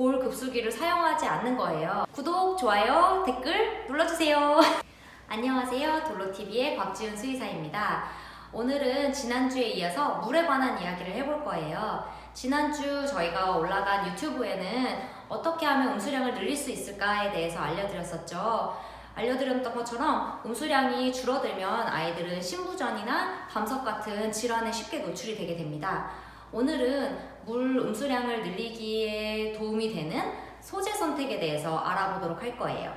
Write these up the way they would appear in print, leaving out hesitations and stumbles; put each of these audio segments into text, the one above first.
볼 급수기를 사용하지 않는 거예요. 구독, 좋아요, 댓글 눌러주세요. 안녕하세요. 돌로TV의 곽지은 수의사입니다. 오늘은 지난주에 이어서 물에 관한 이야기를 해볼 거예요. 지난주 저희가 올라간 유튜브에는 어떻게 하면 음수량을 늘릴 수 있을까에 대해서 알려드렸었죠. 알려드렸던 것처럼 음수량이 줄어들면 아이들은 신부전이나 밤석 같은 질환에 쉽게 노출이 되게 됩니다. 오늘은 물 음수량을 늘리기에 도움이 되는 소재 선택에 대해서 알아보도록 할 거예요.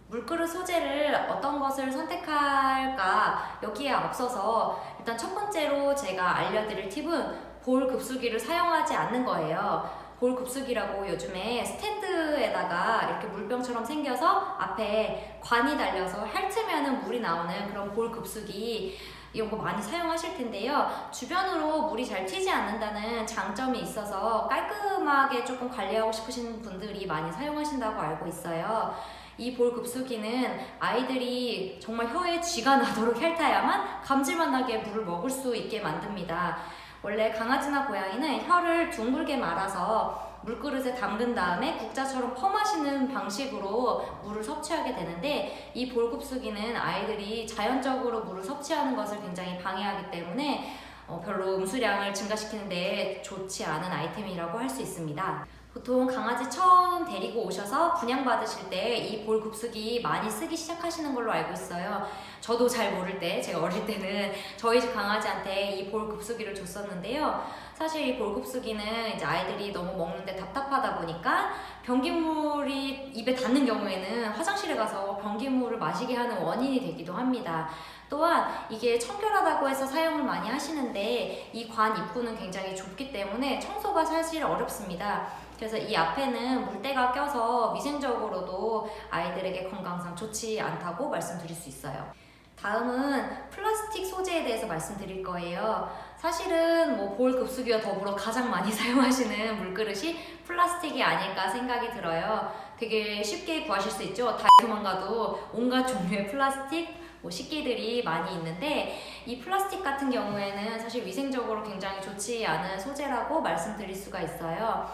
물그릇 소재를 어떤 것을 선택할까 여기에 앞서서 일단 첫 번째로 제가 알려드릴 팁은 볼 급수기를 사용하지 않는 거예요. 볼 급수기라고 요즘에 스탠드에다가 이렇게 물병처럼 생겨서 앞에 관이 달려서 핥으면 물이 나오는 그런 볼 급수기 이런 거 많이 사용하실 텐데요. 주변으로 물이 잘 튀지 않는다는 장점이 있어서 깔끔하게 조금 관리하고 싶으신 분들이 많이 사용하신다고 알고 있어요. 이 볼 급수기는 아이들이 정말 혀에 쥐가 나도록 핥아야만 감질맛 나게 물을 먹을 수 있게 만듭니다. 원래 강아지나 고양이는 혀를 둥글게 말아서 물그릇에 담근 다음에 국자처럼 퍼마시는 방식으로 물을 섭취하게 되는데 이 볼급수기는 아이들이 자연적으로 물을 섭취하는 것을 굉장히 방해하기 때문에 별로 음수량을 증가시키는 데 좋지 않은 아이템이라고 할 수 있습니다. 보통 강아지 처음 데리고 오셔서 분양받으실 때 이 볼 급수기 많이 쓰기 시작하시는 걸로 알고 있어요. 저도 잘 모를 때, 제가 어릴 때는 저희 집 강아지한테 이 볼 급수기를 줬었는데요. 사실 이 볼 급수기는 이제 아이들이 너무 먹는데 답답하다 보니까 변기물이 입에 닿는 경우에는 화장실에 가서 변기물을 마시게 하는 원인이 되기도 합니다. 또한 이게 청결하다고 해서 사용을 많이 하시는데 이 관 입구는 굉장히 좁기 때문에 청소가 사실 어렵습니다. 그래서 이 앞에는 물때가 껴서 위생적으로도 아이들에게 건강상 좋지 않다고 말씀드릴 수 있어요. 다음은 플라스틱 소재에 대해서 말씀드릴 거예요. 사실은 볼 급수기와 더불어 가장 많이 사용하시는 물그릇이 플라스틱이 아닐까 생각이 들어요. 되게 쉽게 구하실 수 있죠. 다이소만 가도 온갖 종류의 플라스틱 식기들이 많이 있는데 이 플라스틱 같은 경우에는 사실 위생적으로 굉장히 좋지 않은 소재라고 말씀드릴 수가 있어요.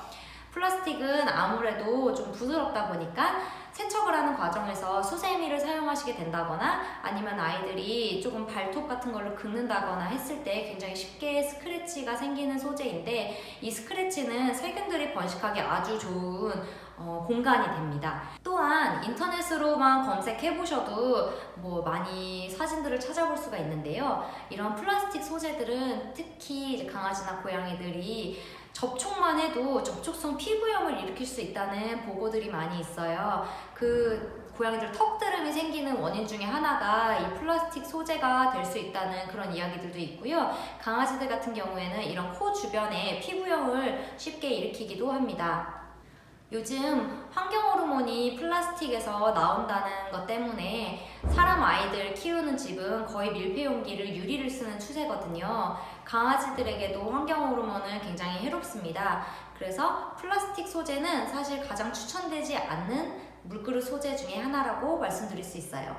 플라스틱은 아무래도 좀 부드럽다 보니까 세척을 하는 과정에서 수세미를 사용하시게 된다거나 아니면 아이들이 조금 발톱 같은 걸로 긁는다거나 했을 때 굉장히 쉽게 스크래치가 생기는 소재인데 이 스크래치는 세균들이 번식하기 아주 좋은 공간이 됩니다. 또한 인터넷으로만 검색해 보셔도 많이 사진들을 찾아볼 수가 있는데요. 이런 플라스틱 소재들은 특히 이제 강아지나 고양이들이 접촉만 해도 접촉성 피부염을 일으킬 수 있다는 보고들이 많이 있어요. 그 고양이들 턱드름이 생기는 원인 중에 하나가 이 플라스틱 소재가 될 수 있다는 그런 이야기들도 있고요. 강아지들 같은 경우에는 이런 코 주변에 피부염을 쉽게 일으키기도 합니다. 요즘 환경 호르몬이 플라스틱에서 나온다는 것 때문에 사람 아이들 키우는 집은 거의 밀폐 용기를 유리를 쓰는 추세거든요. 강아지들에게도 환경 호르몬은 굉장히 해롭습니다. 그래서 플라스틱 소재는 사실 가장 추천되지 않는 물그릇 소재 중에 하나라고 말씀드릴 수 있어요.